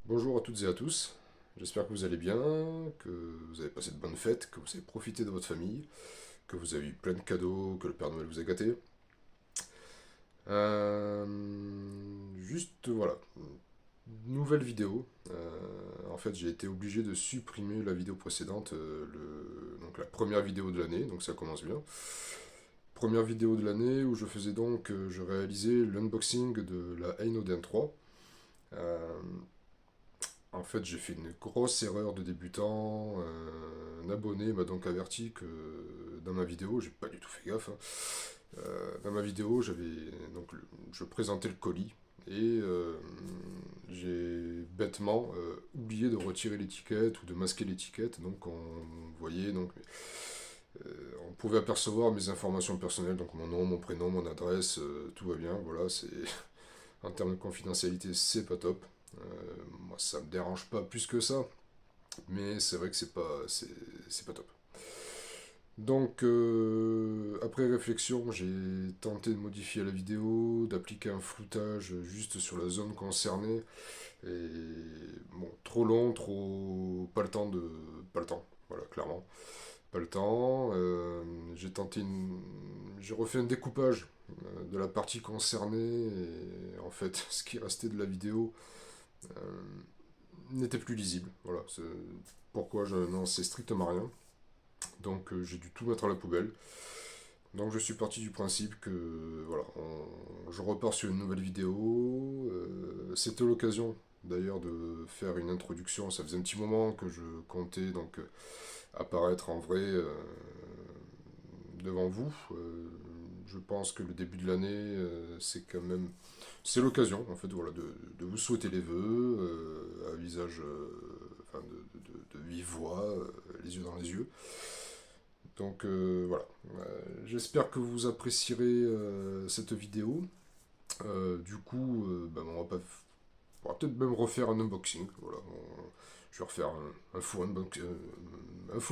Bonjour à toutes et à tous, j'espère que vous allez bien, que vous avez passé de bonnes fêtes, que vous avez profité de votre famille, que vous avez eu plein de cadeaux, que le Père Noël vous a gâté. Euh, Juste voilà, nouvelle vidéo. En fait, j'ai été obligé de supprimer la vidéo précédente, donc la première vidéo de l'année, donc ça commence bien. Première vidéo de l'année où je faisais donc, je réalisais l'unboxing de la Einoden 3. Euh, En fait, j'ai fait une grosse erreur de débutant. Un abonné m'a donc averti que dans ma vidéo, j'ai pas du tout fait gaffe, hein. Dans ma vidéo, je présentais le colis et j'ai bêtement oublié de retirer l'étiquette ou de masquer l'étiquette. Donc, on pouvait apercevoir mes informations personnelles, donc mon nom, mon prénom, mon adresse, tout va bien. Voilà, c'est en termes de confidentialité, c'est pas top. Moi, ça me dérange pas plus que ça, mais c'est vrai que c'est pas top. Donc, après réflexion, j'ai tenté de modifier la vidéo, d'appliquer un floutage juste sur la zone concernée. Et bon, trop long, trop. Pas le temps, voilà, clairement. Pas le temps. J'ai refait un découpage de la partie concernée. Et en fait, ce qui restait de la vidéo euh, n'était plus lisible. Voilà, c'est pourquoi je n'en sais strictement rien. Donc j'ai dû tout mettre à la poubelle. Donc je suis parti du principe que voilà, je repars sur une nouvelle vidéo. C'était l'occasion d'ailleurs de faire une introduction. Ça faisait un petit moment que je comptais donc apparaître en vrai devant vous. Je pense que le début de l'année, c'est quand même c'est l'occasion en fait voilà de vous souhaiter les vœux à visage enfin de vive voix, les yeux dans les yeux. Donc voilà. J'espère que vous apprécierez cette vidéo. Du coup, on va peut-être même refaire un unboxing. Voilà, je vais refaire un faux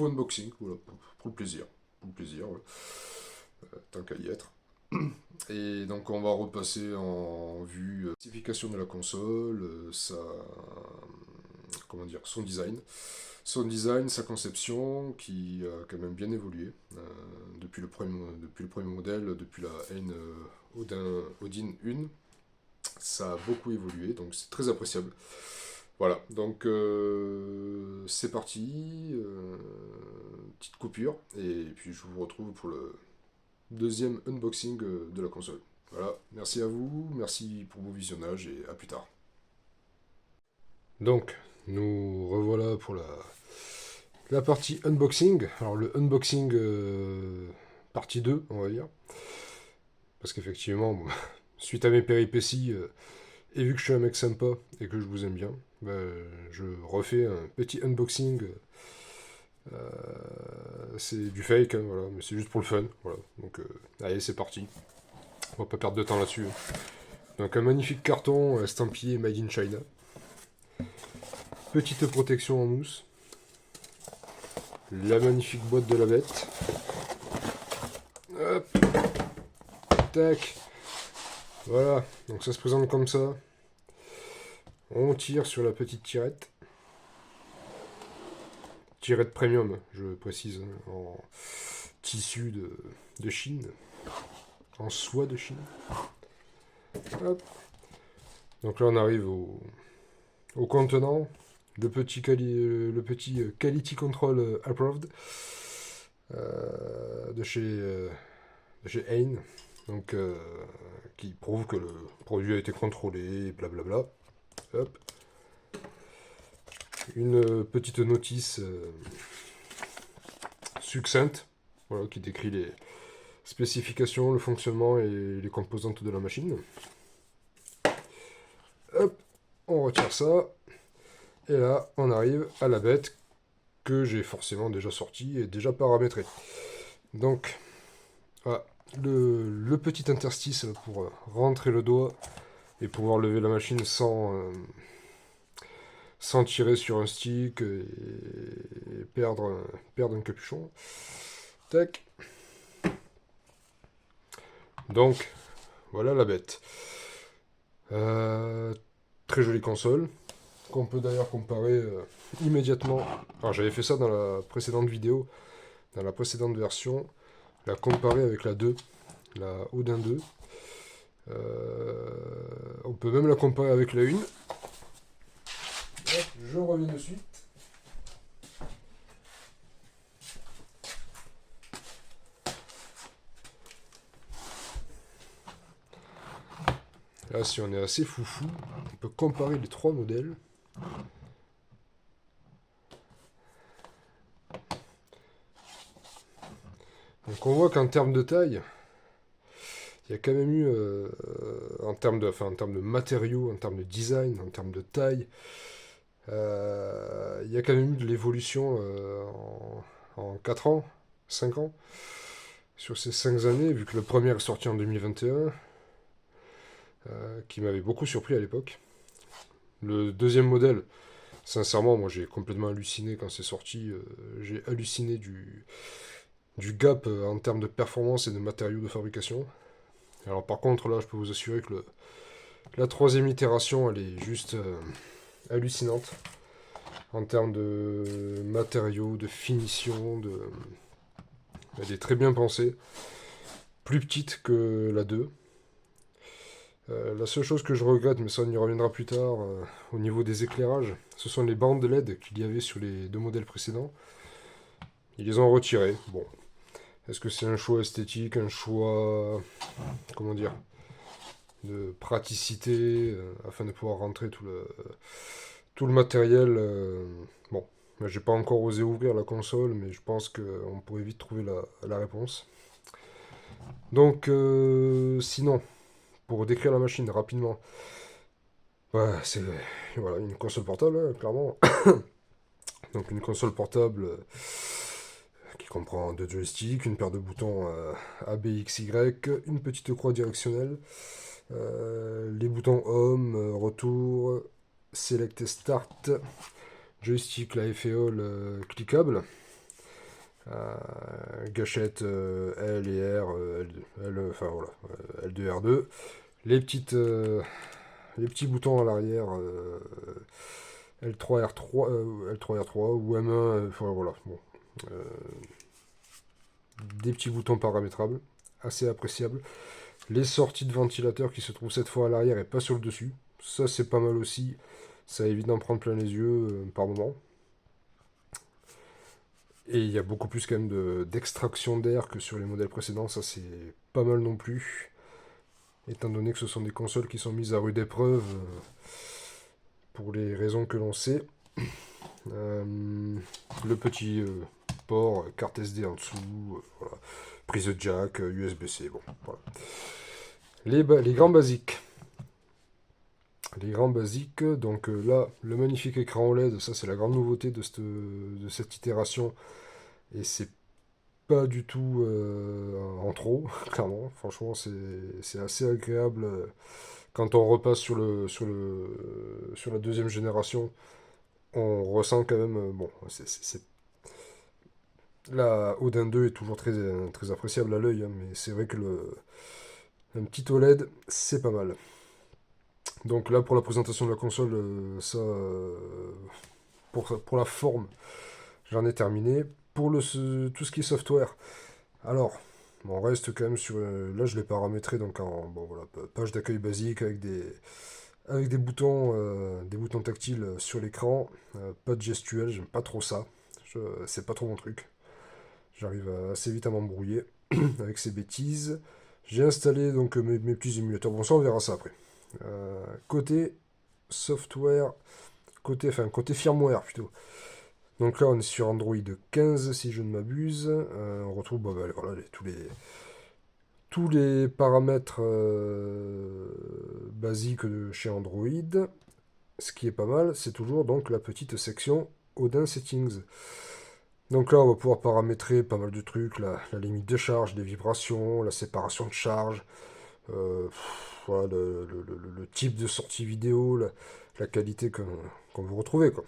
unboxing, voilà, pour le plaisir. Pour le plaisir, ouais. Tant qu'à y être. Et donc on va repasser en vue spécification de la console, comment dire, son design. Son design, sa conception, qui a quand même bien évolué depuis le premier modèle, depuis la N Odin 1, ça a beaucoup évolué, donc c'est très appréciable. Voilà, donc c'est parti, petite coupure, et puis je vous retrouve pour le deuxième unboxing de la console. Voilà, merci à vous, merci pour vos visionnages et à plus tard. Donc, nous revoilà pour la partie unboxing. Alors, le unboxing partie 2, on va dire. Parce qu'effectivement, bon, suite à mes péripéties, et vu que je suis un mec sympa et que je vous aime bien, bah, je refais un petit unboxing. C'est du fake, hein, voilà, mais c'est juste pour le fun. Voilà. Donc, allez, c'est parti. On va pas perdre de temps là-dessus, hein. Donc, un magnifique carton estampillé Made in China. Petite protection en mousse. La magnifique boîte de la bête. Hop, tac. Voilà, donc ça se présente comme ça. On tire sur la petite tirette. Tirette premium, je précise, hein, en tissu de Chine. En soie de Chine. Hop. Donc là on arrive au contenant. Le petit Quality Control Approved de chez Hain. Donc, qui prouve que le produit a été contrôlé, blablabla. Hop. Une petite notice succincte, voilà, qui décrit les spécifications, le fonctionnement et les composantes de la machine. Hop, on retire ça. Et là, on arrive à la bête que j'ai forcément déjà sortie et déjà paramétrée. Donc, voilà, le petit interstice pour rentrer le doigt et pouvoir lever la machine sans tirer sur un stick et perdre un capuchon. Tac. Donc, voilà la bête. Euh, Très jolie console. qu'on peut d'ailleurs comparer immédiatement. Alors j'avais fait ça dans la précédente vidéo, dans la précédente version, la comparer avec la 2, la Odin 2. On peut même la comparer avec la 1. Hop, je reviens de suite. Là, si on est assez foufou, on peut comparer les 3 modèles. Donc on voit qu'en termes de taille, il y a quand même eu, en termes de matériaux, en termes de design, en termes de taille, il y a quand même eu de l'évolution en 4 ans, 5 ans. Sur ces 5 années, vu que le premier est sorti en 2021, qui m'avait beaucoup surpris à l'époque. Le deuxième modèle, sincèrement, moi j'ai complètement halluciné quand c'est sorti. J'ai halluciné du gap en termes de performance et de matériaux de fabrication. Alors par contre, là, je peux vous assurer que la troisième itération, elle est juste hallucinante. En termes de matériaux, de finition, elle est très bien pensée. Plus petite que la 2. La seule chose que je regrette, mais ça on y reviendra plus tard, au niveau des éclairages, ce sont les bandes LED qu'il y avait sur les 2 modèles précédents. Ils les ont retirées. Bon, est-ce que c'est un choix esthétique, un choix, comment dire, de praticité, afin de pouvoir rentrer tout le matériel. Bon, j'ai pas encore osé ouvrir la console, mais je pense qu'on pourrait vite trouver la réponse. Donc, sinon, pour décrire la machine rapidement, ouais, c'est voilà, une console portable, hein, clairement. Donc une console portable qui comprend 2 joysticks, une paire de boutons A, B, X, Y, une petite croix directionnelle, les boutons Home, Retour, Select et Start, joystick, la F et All cliquable, gâchette L et R, enfin voilà, L2, R2, les petits boutons à l'arrière, L3, R3, L3, R3 ou M1, enfin, voilà, bon. Euh, des petits boutons paramétrables, assez appréciables. Les sorties de ventilateur qui se trouvent cette fois à l'arrière et pas sur le dessus. Ça, c'est pas mal aussi. Ça évite d'en prendre plein les yeux par moment. Et il y a beaucoup plus quand même d'extraction d'air que sur les modèles précédents. Ça, c'est pas mal non plus. Étant donné que ce sont des consoles qui sont mises à rude épreuve pour les raisons que l'on sait. Le petit port, carte SD en dessous, voilà. Prise jack, USB-C, bon, voilà. Les grands basiques. Les grands basiques, donc là, le magnifique écran OLED, ça c'est la grande nouveauté de cette itération, et c'est pas du tout en trop, clairement, franchement c'est assez agréable quand on repasse sur la deuxième génération, on ressent quand même, bon, la Odin 2 est toujours très, très appréciable à l'œil, hein, mais c'est vrai que un petit OLED, c'est pas mal. Donc là, pour la présentation de la console, pour la forme, j'en ai terminé. Pour tout ce qui est software, alors, on reste quand même sur... là, je l'ai paramétré donc en bon, voilà, page d'accueil basique avec des boutons tactiles sur l'écran. Pas de gestuelle, j'aime pas trop ça. C'est pas trop mon truc. J'arrive assez vite à m'embrouiller avec ces bêtises. J'ai installé donc mes petits émulateurs. Bon, ça, on verra ça après. Côté software, côté firmware plutôt. Donc là, on est sur Android 15 si je ne m'abuse. On retrouve voilà, tous les paramètres basiques de chez Android. Ce qui est pas mal, c'est toujours donc la petite section Odin Settings. Donc là, on va pouvoir paramétrer pas mal de trucs, la limite de charge, les vibrations, la séparation de charge, voilà, le type de sortie vidéo, la qualité qu'on veut retrouver, quoi.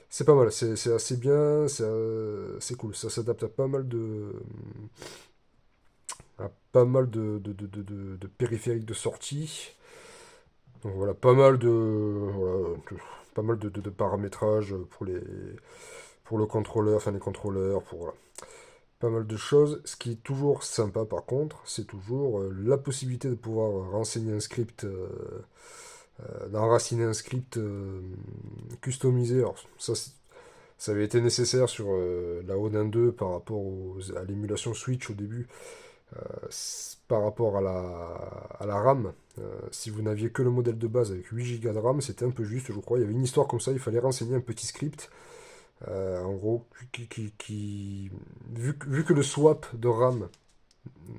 C'est pas mal, c'est assez bien, c'est cool. Ça s'adapte à pas mal de périphériques de sortie. Donc voilà, pas mal de, voilà, pas mal de paramétrages pour le contrôleur, enfin les contrôleurs, pour voilà. Pas mal de choses. Ce qui est toujours sympa par contre, c'est toujours la possibilité de pouvoir renseigner un script, d'enraciner un script customisé. Alors, ça avait été nécessaire sur la Odin 2 par rapport à l'émulation Switch au début, par rapport à la RAM. Si vous n'aviez que le modèle de base avec 8 Go de RAM, c'était un peu juste, je crois. Il y avait une histoire comme ça, il fallait renseigner un petit script. En gros, vu que le swap de RAM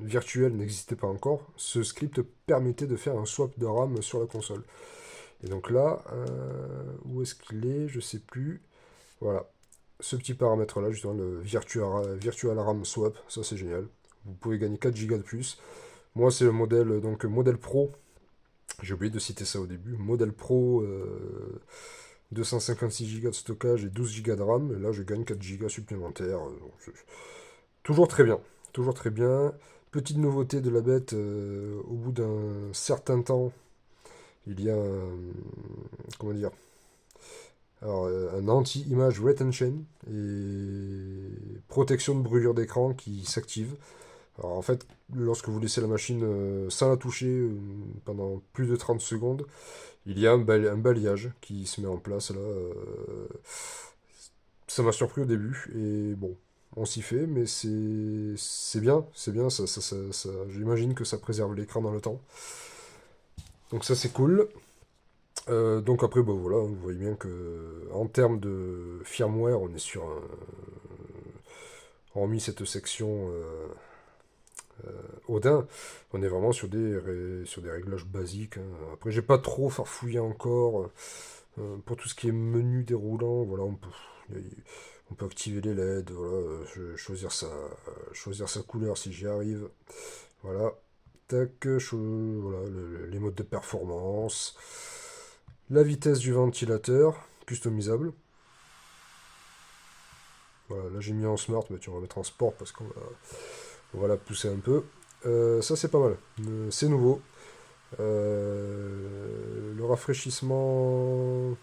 virtuel n'existait pas encore, ce script permettait de faire un swap de RAM sur la console. Et donc là, où est-ce qu'il est? Je sais plus. Voilà. Ce petit paramètre-là, justement, le Virtual RAM Swap, ça c'est génial. Vous pouvez gagner 4 Go de plus. Moi, c'est le modèle, donc modèle Pro. J'ai oublié de citer ça au début. Modèle Pro, 256 Go de stockage et 12 Go de RAM. Et là, je gagne 4 Go supplémentaires. Toujours très bien. Toujours très bien. Petite nouveauté de la bête, au bout d'un certain temps, il y a comment dire, alors, un anti-image retention et protection de brûlure d'écran qui s'active. Alors en fait, lorsque vous laissez la machine sans la toucher pendant plus de 30 secondes, il y a un balayage qui se met en place là. Ça m'a surpris au début et bon, on s'y fait, mais c'est bien, j'imagine que ça préserve l'écran dans le temps. Donc ça c'est cool. Donc après, bah voilà, vous voyez bien que en termes de firmware, on est sur un, hormis cette section Odin, on est vraiment sur sur des réglages basiques, hein. Après, j'ai pas trop farfouillé encore. Pour tout ce qui est menu déroulant, voilà, on peut activer les LED, voilà, choisir sa couleur si j'y arrive. Voilà, tac, voilà, les modes de performance, la vitesse du ventilateur, customisable. Voilà, là j'ai mis en smart, mais tu vas mettre en sport parce on va la pousser un peu. Ça c'est pas mal, c'est nouveau. Le rafraîchissement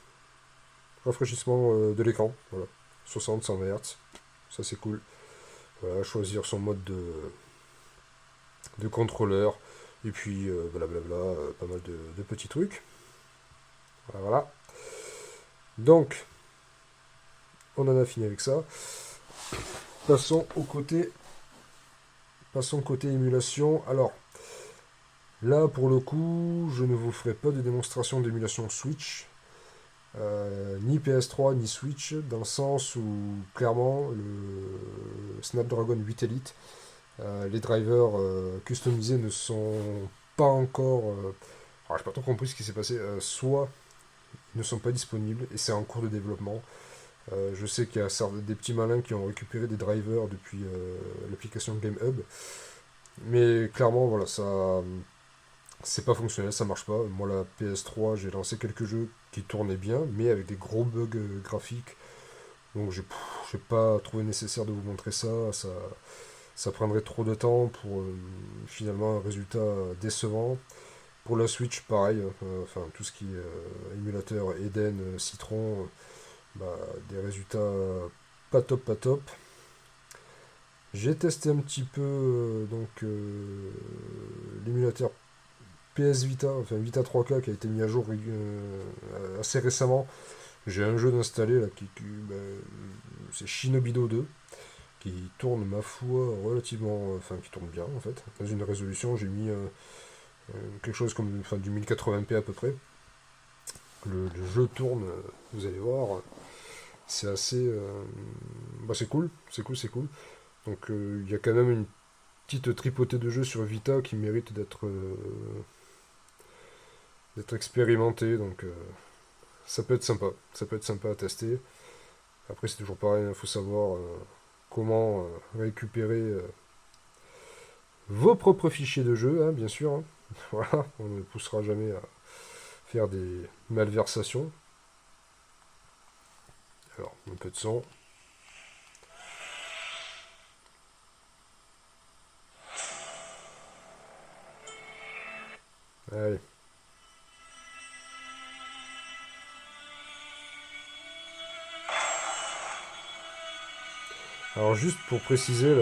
de l'écran, voilà, 60-100 Hz, ça c'est cool. Voilà, choisir son mode de contrôleur, et puis blablabla, pas mal de petits trucs. Voilà, voilà. Donc, on en a fini avec ça. Passons passons côté émulation. Alors, là, pour le coup, je ne vous ferai pas de démonstration d'émulation Switch, ni PS3 ni Switch, dans le sens où clairement le Snapdragon 8 Elite, les drivers customisés ne sont pas encore. Alors, j'ai pas trop compris ce qui s'est passé. Soit ils ne sont pas disponibles et c'est en cours de développement. Je sais qu'il y a des petits malins qui ont récupéré des drivers depuis l'application GameHub, mais clairement voilà, ça c'est pas fonctionnel, ça marche pas. Moi la PS3, j'ai lancé quelques jeux qui tournaient bien, mais avec des gros bugs graphiques. Donc j'ai pas trouvé nécessaire de vous montrer ça prendrait trop de temps pour finalement un résultat décevant. Pour la Switch, pareil, enfin tout ce qui est émulateur Eden, Citron, bah, des résultats pas top, pas top. J'ai testé un petit peu l'émulateur PS Vita, enfin Vita 3K qui a été mis à jour assez récemment. J'ai un jeu d'installer là bah, c'est Shinobido 2 qui tourne ma foi relativement, enfin qui tourne bien en fait. Dans une résolution, j'ai mis quelque chose comme enfin, du 1080p à peu près. Le jeu tourne, vous allez voir, c'est assez, bah, c'est cool, c'est cool, c'est cool. Donc il y a quand même une petite tripotée de jeux sur Vita qui mérite d'être expérimenté. Donc ça peut être sympa à tester. Après c'est toujours pareil, il faut savoir comment récupérer vos propres fichiers de jeu, hein, bien sûr, hein. Voilà, on ne poussera jamais à faire des malversations. Alors, un peu de son. Allez. Alors juste pour préciser,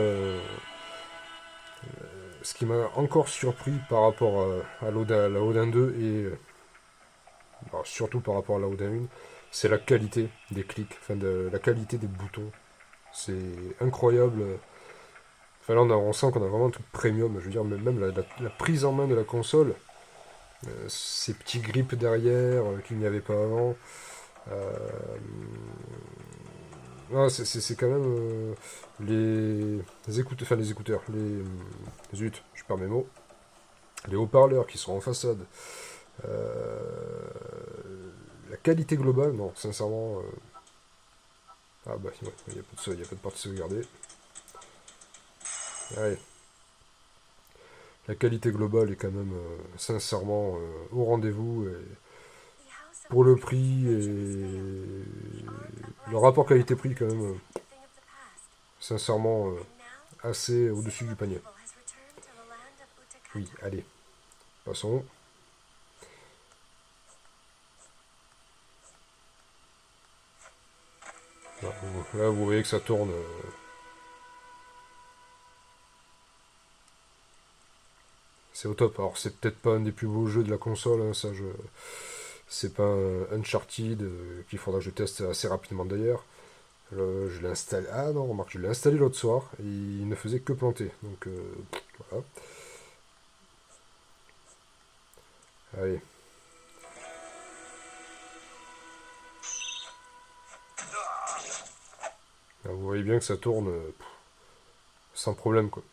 ce qui m'a encore surpris par rapport à la Odin 2 et alors, surtout par rapport à la Odin 1, c'est la qualité des clics, enfin la qualité des boutons. C'est incroyable. Enfin là on sent qu'on a vraiment un truc premium, je veux dire, même la prise en main de la console, ces petits grips derrière qu'il n'y avait pas avant. Euh, non, c'est quand même les écouteurs, enfin les écouteurs, zut, je perds mes mots, les haut-parleurs qui sont en façade, euh, la qualité globale, non, sincèrement, ah bah ouais, il n'y a pas de il y a pas de partie sauvegardée. Allez, la qualité globale est quand même sincèrement au rendez-vous et pour le prix et le rapport qualité-prix quand même sincèrement assez au-dessus du panier. Oui, allez, passons. Là, vous voyez que ça tourne. C'est au top. Alors, c'est peut-être pas un des plus beaux jeux de la console, hein, ça, c'est pas un Uncharted qu'il faudra que je teste assez rapidement d'ailleurs. Je l'ai installé. Ah non, remarque, je l'ai installé l'autre soir et il ne faisait que planter. Donc, voilà. Allez. Là, vous voyez bien que ça tourne sans problème, quoi.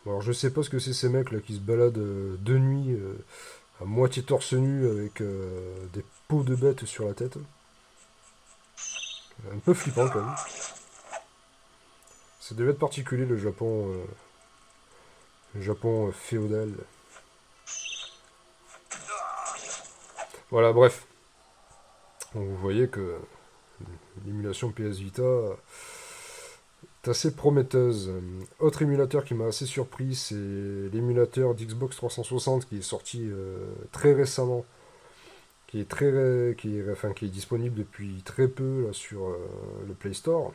Bon, alors, je sais pas ce que c'est ces mecs là qui se baladent de nuit à moitié torse nu avec des peaux de bêtes sur la tête. Un peu flippant quand même. Ça devait être particulier le Japon féodal. Voilà, bref. Donc, vous voyez que l'émulation PS Vita est assez prometteuse. Autre émulateur qui m'a assez surpris, c'est l'émulateur d'Xbox 360 qui est sorti très récemment, qui est disponible depuis très peu là, sur le Play Store.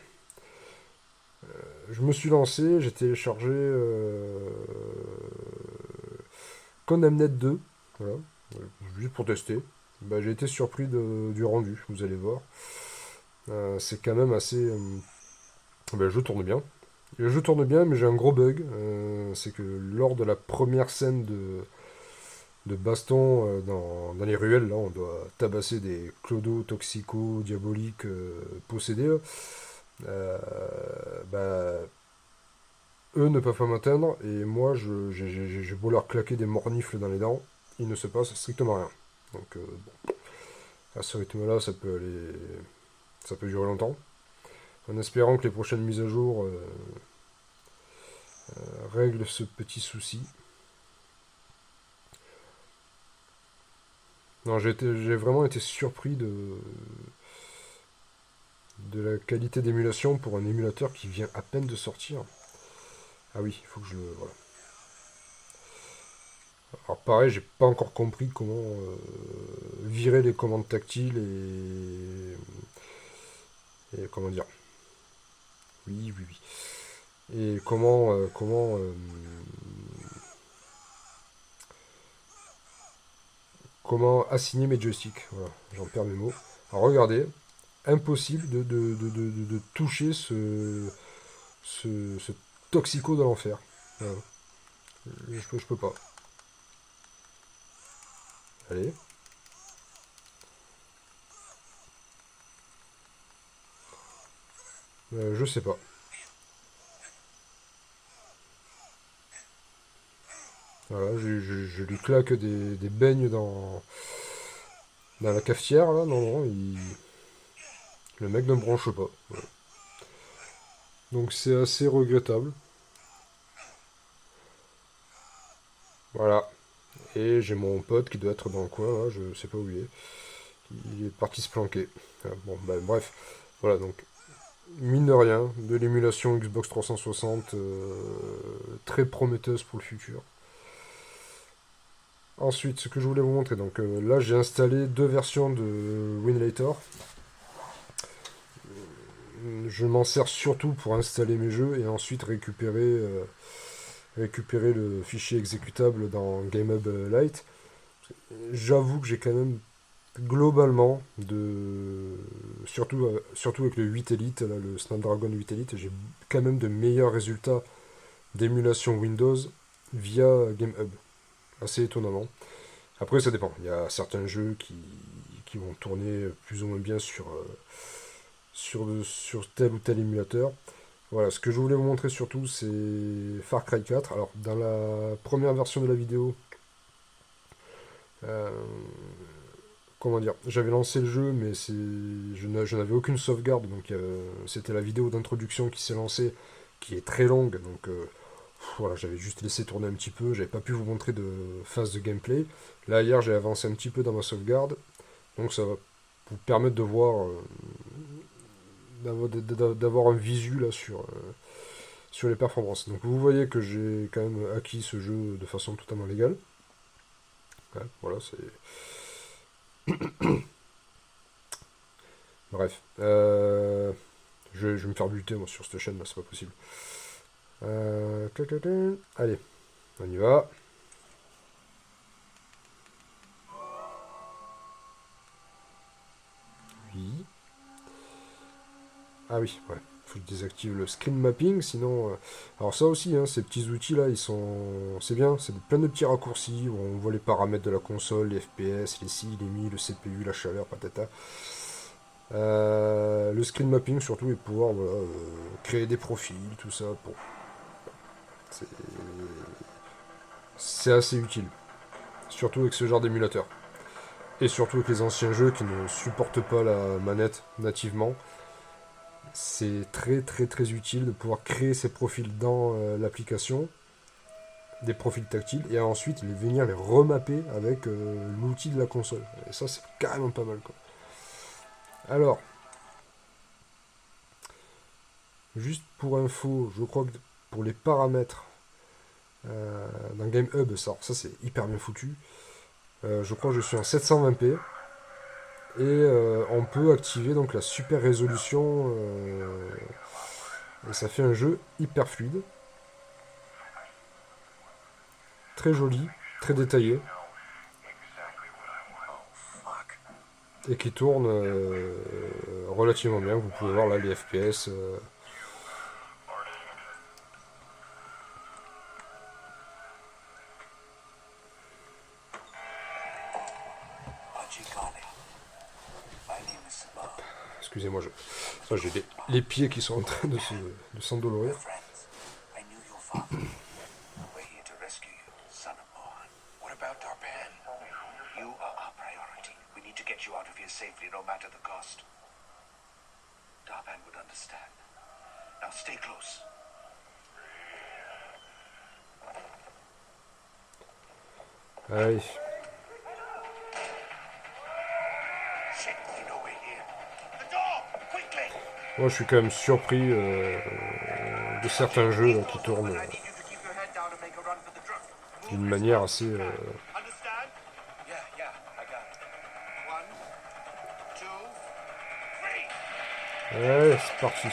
Je me suis lancé, j'ai téléchargé Condemned 2, voilà, juste pour tester. Bah, j'ai été surpris du rendu, vous allez voir. C'est quand même assez. Bah, le jeu tourne bien. Le jeu tourne bien, mais j'ai un gros bug. C'est que lors de la première scène de baston dans les ruelles, là, on doit tabasser des clodos toxico diaboliques possédés. Là. Euh, bah, eux ne peuvent pas m'atteindre, et moi, j'ai beau leur claquer des mornifles dans les dents, il ne se passe strictement rien. Donc, bon, à ce rythme-là, ça peut durer longtemps. En espérant que les prochaines mises à jour règlent ce petit souci. Non, j'ai vraiment été surpris de la qualité d'émulation pour un émulateur qui vient à peine de sortir. Ah oui, il faut que je le. Voilà. Alors pareil, j'ai pas encore compris comment virer les commandes tactiles et comment dire. Oui, oui, oui. Et comment assigner mes joysticks. Voilà, j'en perds mes mots. Alors regardez, impossible de toucher ce toxico de l'enfer. Voilà. Je peux pas. Allez. Je sais pas. Voilà, je lui claque des beignes dans la cafetière, là. Non, non, le mec ne me branche pas. Voilà. Donc c'est assez regrettable. Voilà. Et j'ai mon pote qui doit être dans le coin, là, je sais pas où il est. Il est parti se planquer. Ah, bon, bah, bref. Voilà, donc, mine de rien, de l'émulation Xbox 360 très prometteuse pour le futur. Ensuite, ce que je voulais vous montrer, donc là j'ai installé deux versions de Winlator. Je m'en sers surtout pour installer mes jeux et ensuite récupérer le fichier exécutable dans GameHub Lite. J'avoue que j'ai quand même globalement, surtout avec le 8 Elite, là, le Snapdragon 8 Elite, j'ai quand même de meilleurs résultats d'émulation Windows via GameHub. Assez étonnamment. Après, ça dépend. Il y a certains jeux qui vont tourner plus ou moins bien sur tel ou tel émulateur. Voilà, ce que je voulais vous montrer surtout, c'est Far Cry 4. Alors, dans la première version de la vidéo, euh, comment dire, j'avais lancé le jeu, mais je n'avais aucune sauvegarde, donc c'était la vidéo d'introduction qui s'est lancée, qui est très longue, donc voilà, j'avais juste laissé tourner un petit peu, j'avais pas pu vous montrer de phase de gameplay. Là, hier, j'ai avancé un petit peu dans ma sauvegarde, donc ça va vous permettre de voir, d'avoir un visu là sur les performances. Donc vous voyez que j'ai quand même acquis ce jeu de façon totalement légale. Ouais, voilà, c'est... Bref. Je vais me faire buter moi sur cette chaîne là, c'est pas possible. Allez, on y va. Oui. Ah oui, ouais. Faut que je désactive le screen mapping, sinon... Alors ça aussi, hein, ces petits outils là, ils sont... C'est bien, c'est plein de petits raccourcis où on voit les paramètres de la console, les FPS, les si, les mi, le CPU, la chaleur, patata. Le screen mapping surtout et pouvoir voilà, créer des profils, tout ça. Bon, c'est c'est assez utile, surtout avec ce genre d'émulateur. Et surtout avec les anciens jeux qui ne supportent pas la manette nativement. C'est très très très utile de pouvoir créer ces profils dans l'application, des profils tactiles, et ensuite venir les remapper avec l'outil de la console. Et ça c'est carrément pas mal quoi. Alors, juste pour info, je crois que pour les paramètres, dans GameHub, ça c'est hyper bien foutu. Je crois que je suis en 720p. Et on peut activer donc la super résolution. Et ça fait un jeu hyper fluide. Très joli, très détaillé. Et qui tourne relativement bien. Vous pouvez voir là les FPS. Excusez-moi, j'ai les pieds qui sont en train de s'endolorir. Safely, no matter the cost. Darban would understand. Now stay close. Allez. Moi, je suis quand même surpris de certains jeux là, qui tournent d'une manière assez. Ouais, c'est parti.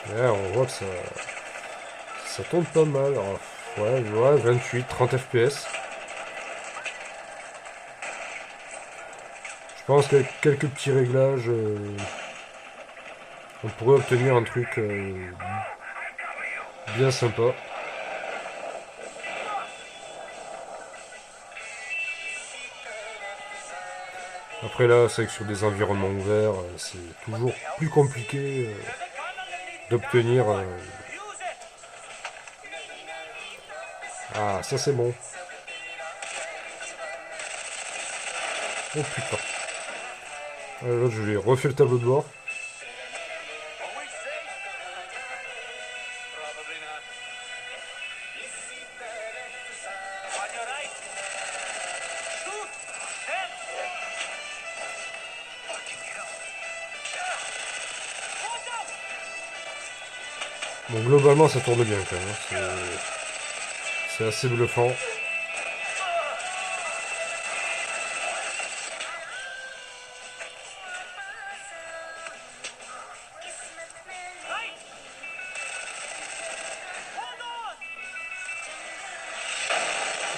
Ouais, on voit que ça tourne pas mal. Alors, ouais, 28, 30 FPS. Je pense qu'avec quelques petits réglages, on pourrait obtenir un truc bien sympa. Après là, c'est vrai que sur des environnements ouverts, c'est toujours plus compliqué d'obtenir... Ah, ça c'est bon. Oh putain. Là, je vais refaire le tableau de bord. Bon, globalement, ça tourne bien quand même. Hein. C'est assez bluffant.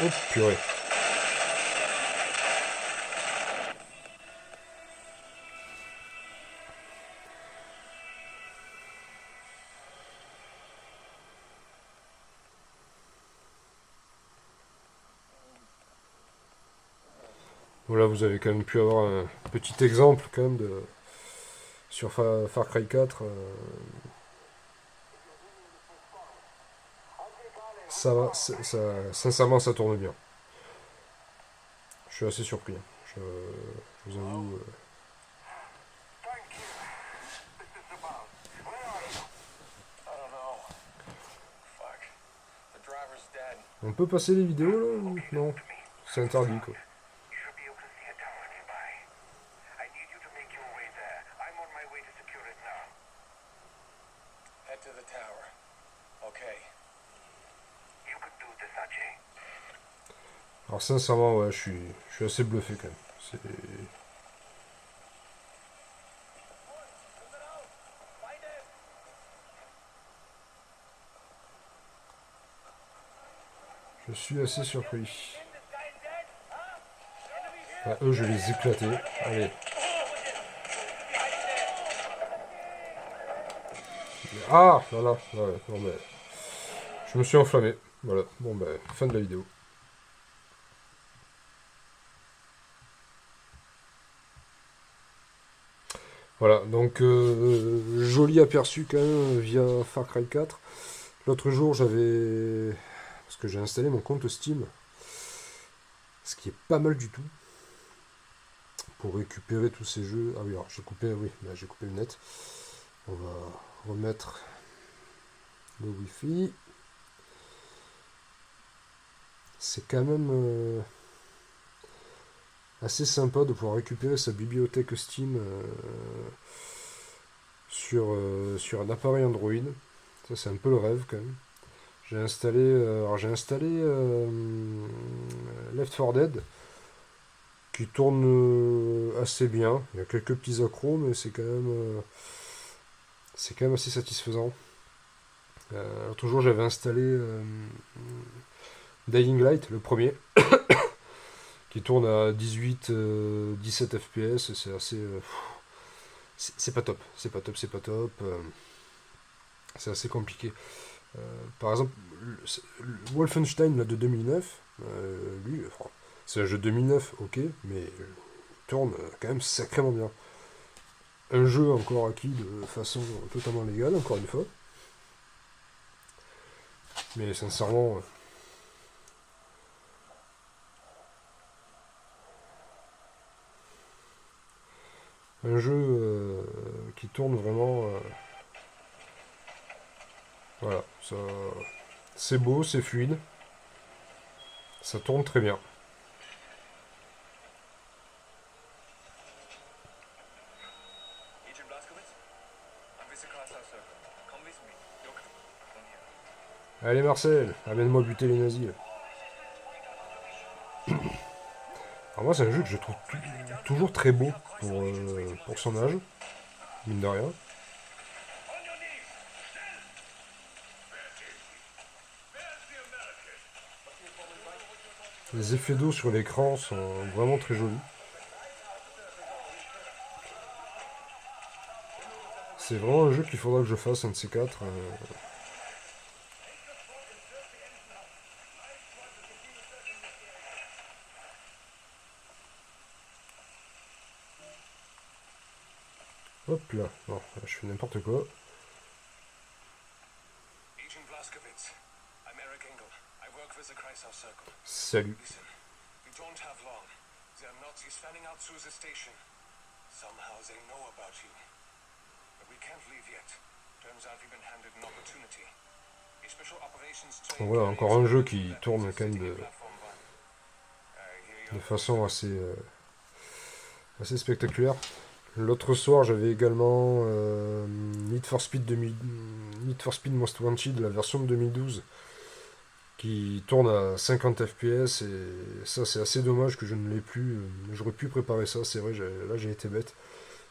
Oh purée. Voilà, vous avez quand même pu avoir un petit exemple quand même de sur Far Cry 4. Ça va, sincèrement, ça tourne bien. Je suis assez surpris. Hein. Je vous avoue. On peut passer les vidéos là ou non? C'est interdit quoi. You should be able to see a tower nearby. I need you to make your way there. I'm on my way to secure it now. Head to the tower. Okay. You could do this, Ajay. Alors sincèrement, ouais, je suis assez bluffé quand même. Je suis assez surpris. Ah, eux, je vais les éclater. Allez. Ah, voilà. Ouais, bon, ben, je me suis enflammé. Voilà. Bon, ben, fin de la vidéo. Voilà, donc joli aperçu quand même via Far Cry 4. L'autre jour, j'avais... Parce que j'ai installé mon compte Steam, ce qui est pas mal du tout, pour récupérer tous ces jeux. Ah oui, alors j'ai coupé le net. On va remettre le Wi-Fi. C'est quand même assez sympa de pouvoir récupérer sa bibliothèque Steam sur un appareil Android. Ça, c'est un peu le rêve quand même. J'ai installé Left 4 Dead qui tourne assez bien. Il y a quelques petits accros, mais c'est quand même assez satisfaisant. L'autre jour, j'avais installé Dying Light, le premier, qui tourne à 18-17 FPS. C'est assez. C'est pas top. C'est pas top, c'est pas top. C'est assez compliqué. Par exemple, Wolfenstein là, de 2009, lui, c'est un jeu de 2009, ok, mais il tourne quand même sacrément bien. Un jeu encore acquis de façon totalement légale, encore une fois. Mais sincèrement, un jeu qui tourne vraiment. Voilà, ça, c'est beau, c'est fluide, ça tourne très bien. Agent Blazkowicz? I'm with the Kreisau Circle. Come with me. Look, from here. Allez Marcel, amène-moi buter les nazis. Là. Alors moi c'est un jeu que je trouve toujours très beau pour son âge, mine de rien. Les effets d'eau sur l'écran sont vraiment très jolis. C'est vraiment un jeu qu'il faudra que je fasse, un de ces quatre. Hop là, bon, je fais n'importe quoi. Agent Blazkowicz, I'm Eric Engel. I work with the Kreisau Circle. Salut. Listen, you don't have long. There are Nazis fanning out through the station. Somehow they know about you. But we can't leave yet. Turns out we've been handed an opportunity. A special operations train. Donc voilà, encore un jeu qui tourne quand même de façon assez spectaculaire. L'autre soir, j'avais également Need for Speed Need for Speed Most Wanted, la version de 2012, qui tourne à 50 FPS, et ça c'est assez dommage que je ne l'ai plus. J'aurais pu préparer ça, c'est vrai, là j'ai été bête.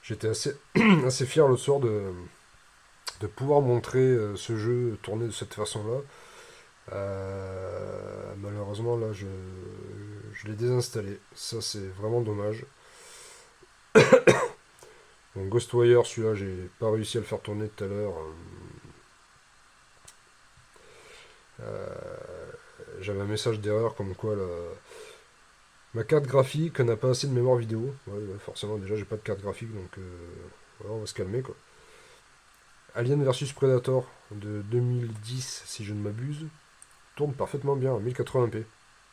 J'étais assez, assez fier l'autre soir de pouvoir montrer ce jeu tourné de cette façon-là. Malheureusement là je l'ai désinstallé, ça c'est vraiment dommage. Donc Ghostwire, celui-là j'ai pas réussi à le faire tourner tout à l'heure. J'avais un message d'erreur comme quoi ma carte graphique n'a pas assez de mémoire vidéo. Ouais, forcément déjà j'ai pas de carte graphique, donc voilà, on va se calmer quoi. Alien vs Predator de 2010 si je ne m'abuse, tourne parfaitement bien, 1080p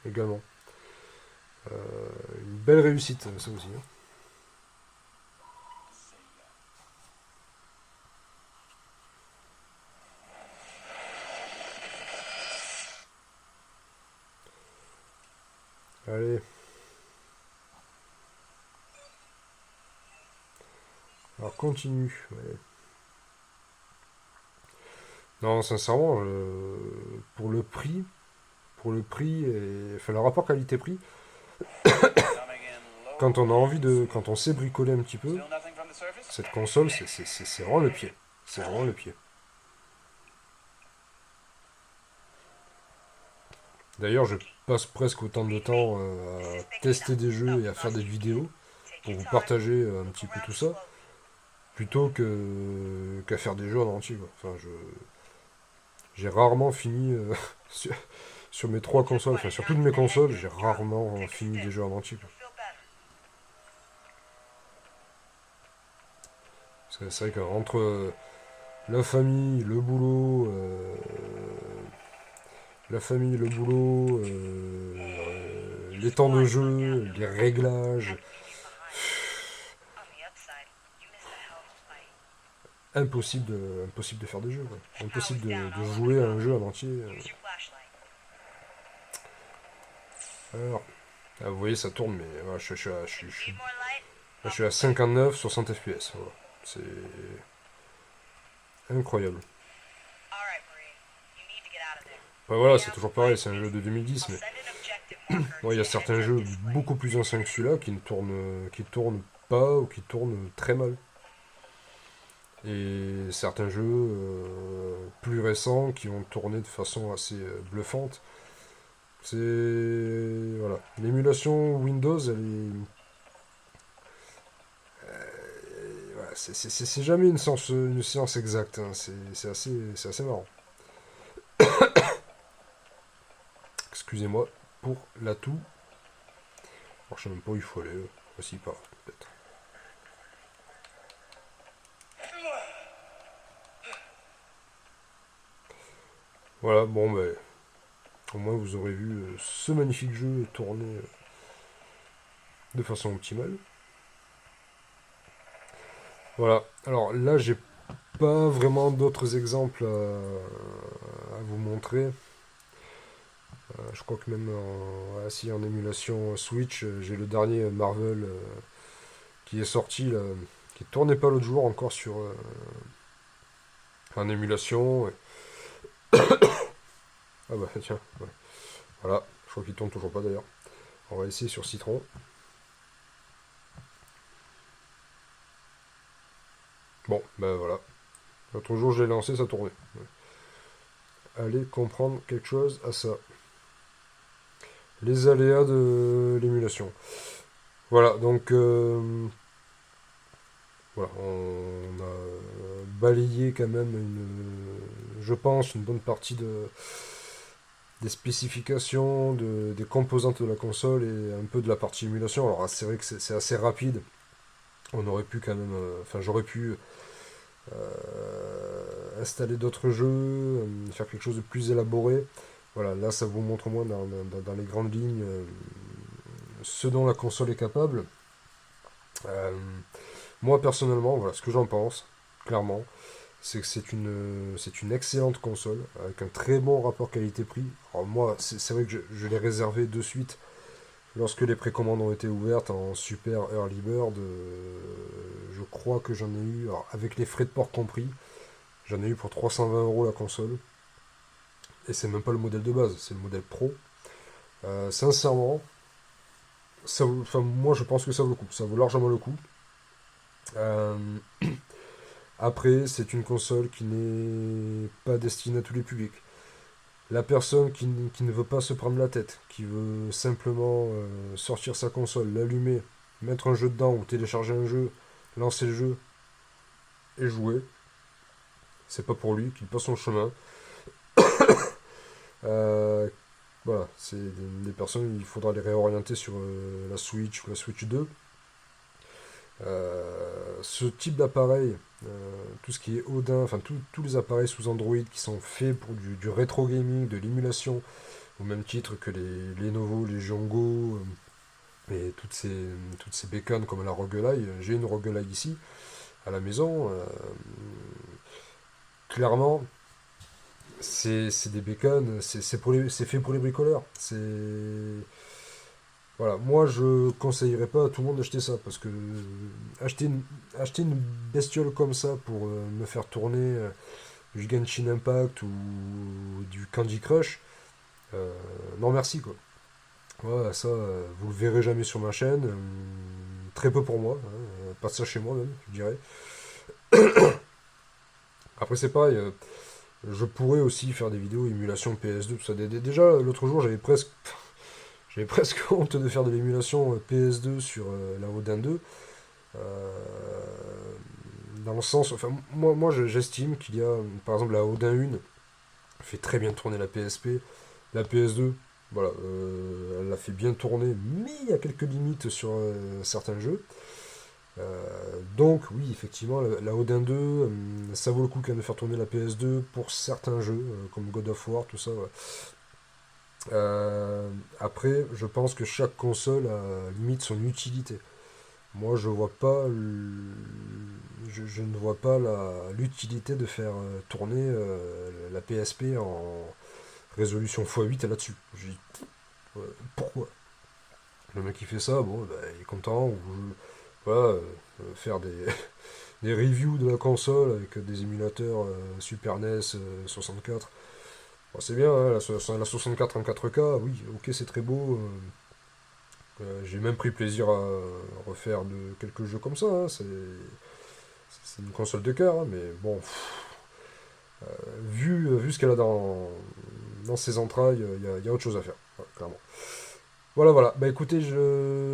également. Une belle réussite ça aussi. Hein. Allez. Alors continue. Ouais. Non, sincèrement, pour le prix et enfin le rapport qualité-prix, quand on sait bricoler un petit peu, cette console, c'est vraiment le pied. C'est vraiment le pied. D'ailleurs, je passe presque autant de temps à tester des jeux et à faire des vidéos pour vous partager un petit peu tout ça, plutôt qu'à faire des jeux en entier. Quoi. Enfin, j'ai rarement fini sur mes 3 consoles, enfin sur toutes mes consoles, j'ai rarement fini des jeux en entier. Quoi. C'est vrai qu'entre la famille, le boulot, les temps de jeu, les réglages, impossible de faire des jeux. Quoi. Impossible de jouer à un jeu en entier. Alors, vous voyez, ça tourne, mais voilà, je suis à 59, 60 FPS. Voilà. C'est incroyable. Bah voilà, c'est toujours pareil, c'est un jeu de 2010, mais bon, il y a certains jeux beaucoup plus anciens que celui-là qui tournent pas ou qui tournent très mal. Et certains jeux plus récents qui ont tourné de façon assez bluffante. C'est voilà, l'émulation Windows, elle est voilà, c'est jamais une science exacte. Hein. C'est assez marrant. Excusez-moi pour l'atout. Alors, je sais même pas où il faut aller. Voici pas, peut-être. Voilà, bon, ben, au moins vous aurez vu ce magnifique jeu tourner de façon optimale. Voilà, alors là, j'ai pas vraiment d'autres exemples à vous montrer. Je crois que même en émulation Switch, j'ai le dernier Marvel qui est sorti, là, qui tournait pas l'autre jour encore en émulation. Ah bah tiens, ouais. Voilà, je crois qu'il tourne toujours pas d'ailleurs. On va essayer sur Citron. Bon, ben voilà. L'autre jour je l'ai lancé, ça tournait. Ouais. Allez comprendre quelque chose à ça. Les aléas de l'émulation. Voilà, donc voilà, on a balayé quand même je pense, une bonne partie des spécifications, des composantes de la console et un peu de la partie émulation. Alors c'est vrai que c'est assez rapide. On aurait pu quand même, enfin j'aurais pu installer d'autres jeux, faire quelque chose de plus élaboré. Voilà, là ça vous montre au moins dans les grandes lignes ce dont la console est capable. Moi personnellement, voilà ce que j'en pense, clairement, c'est que c'est une excellente console, avec un très bon rapport qualité-prix. Alors moi, c'est vrai que je l'ai réservé de suite lorsque les précommandes ont été ouvertes en super early bird. Je crois que j'en ai eu, alors, avec les frais de port compris, J'en ai eu pour 320 € la console. Et c'est même pas le modèle de base, c'est le modèle Pro. Sincèrement, enfin, moi je pense que ça vaut le coup. Ça vaut largement le coup. Euh, Après, c'est une console qui n'est pas destinée à tous les publics. La personne qui ne veut pas se prendre la tête, qui veut simplement sortir sa console, l'allumer, mettre un jeu dedans ou télécharger un jeu, lancer le jeu et jouer, c'est pas pour lui, qu'il passe son chemin. Euh, voilà, c'est des personnes, il faudra les réorienter sur la Switch ou la Switch 2. Ce type d'appareil, tout ce qui est Odin, enfin tous les appareils sous Android qui sont faits pour du rétro gaming, de l'émulation, au même titre que les Lenovo, les Jongo, et toutes ces bécanes comme la ROG Ally. J'ai une ROG Ally ici, à la maison. Clairement, c'est des bécanes, c'est fait pour les bricoleurs. Voilà, moi je conseillerais pas à tout le monde d'acheter ça parce que acheter une, acheter une bestiole comme ça pour me faire tourner du Genshin Impact ou du Candy Crush, non merci quoi. Ouais, ça, vous le verrez jamais sur ma chaîne, très peu pour moi, hein, pas ça chez moi même, je dirais. Après c'est pareil, je pourrais aussi faire des vidéos émulation PS2, tout ça. Déjà l'autre jour j'avais presque honte de faire de l'émulation PS2 sur la Odin 2. Euh, Dans le sens, enfin, j'estime qu'il y a, par exemple, la Odin 1 fait très bien tourner la PSP, la PS2, voilà, elle la fait bien tourner, mais il y a quelques limites sur certains jeux. Donc, oui, effectivement, la Odin 2, ça vaut le coup quand même de faire tourner la PS2 pour certains jeux, comme God of War, tout ça. Ouais. Après, je pense que chaque console a limite son utilité. Moi, je vois pas, je ne vois pas l'utilité de faire tourner la PSP en résolution x8 là-dessus. Je dis, pourquoi? Le mec qui fait ça, bon, bah, il est content, ou voilà, faire des reviews de la console avec des émulateurs Super NES 64. Bon, c'est bien, hein, la 64 en 4K, oui, ok, c'est très beau. J'ai même pris plaisir à refaire quelques jeux comme ça. Hein, c'est une console de cœur, hein, mais bon, vu ce qu'elle a dans ses entrailles, il y a autre chose à faire, voilà, clairement. Voilà, voilà. Bah écoutez,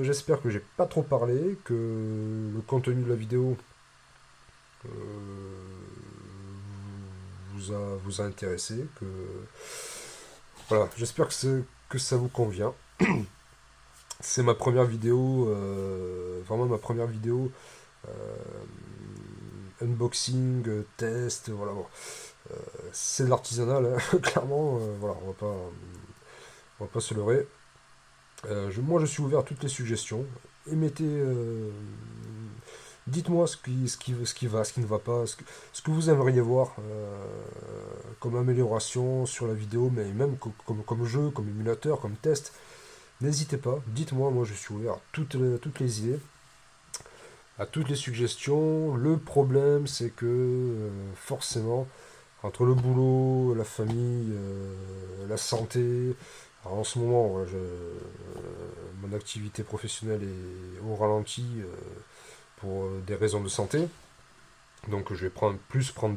j'espère que j'ai pas trop parlé, que le contenu de la vidéo euh, vous a intéressé, que voilà, j'espère que ça vous convient. C'est ma première vidéo, vraiment ma première vidéo unboxing, test, voilà. Bon. C'est de l'artisanal, hein, clairement, voilà, on va pas se leurrer. Moi, je suis ouvert à toutes les suggestions. Émettez, dites-moi ce qui va, ce qui ne va pas, ce que vous aimeriez voir comme amélioration sur la vidéo, mais même comme jeu, comme émulateur, comme test. N'hésitez pas, dites-moi, moi je suis ouvert à toutes les idées, à toutes les suggestions. Le problème, c'est que forcément, entre le boulot, la famille, la santé, alors en ce moment, ouais, mon activité professionnelle est au ralenti pour des raisons de santé. Donc je vais prendre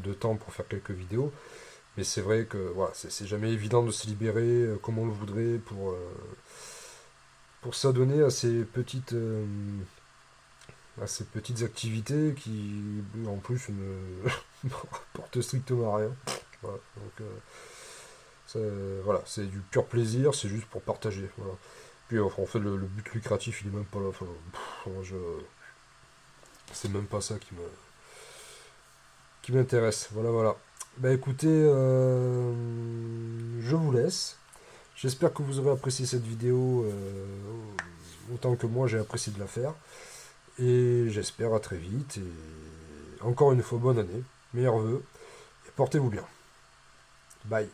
de temps pour faire quelques vidéos. Mais c'est vrai que voilà, c'est jamais évident de se libérer comme on le voudrait pour s'adonner à ces petites activités qui en plus ne rapportent strictement à rien. Voilà, donc, voilà, c'est du pur plaisir, c'est juste pour partager. Voilà. Puis enfin, en fait, le but lucratif, il est même pas là. Enfin, c'est même pas ça qui m'intéresse. Voilà, voilà. Bah écoutez, je vous laisse. J'espère que vous aurez apprécié cette vidéo autant que moi j'ai apprécié de la faire. Et j'espère à très vite. Et encore une fois, bonne année, meilleurs vœux. Et portez-vous bien. Bye.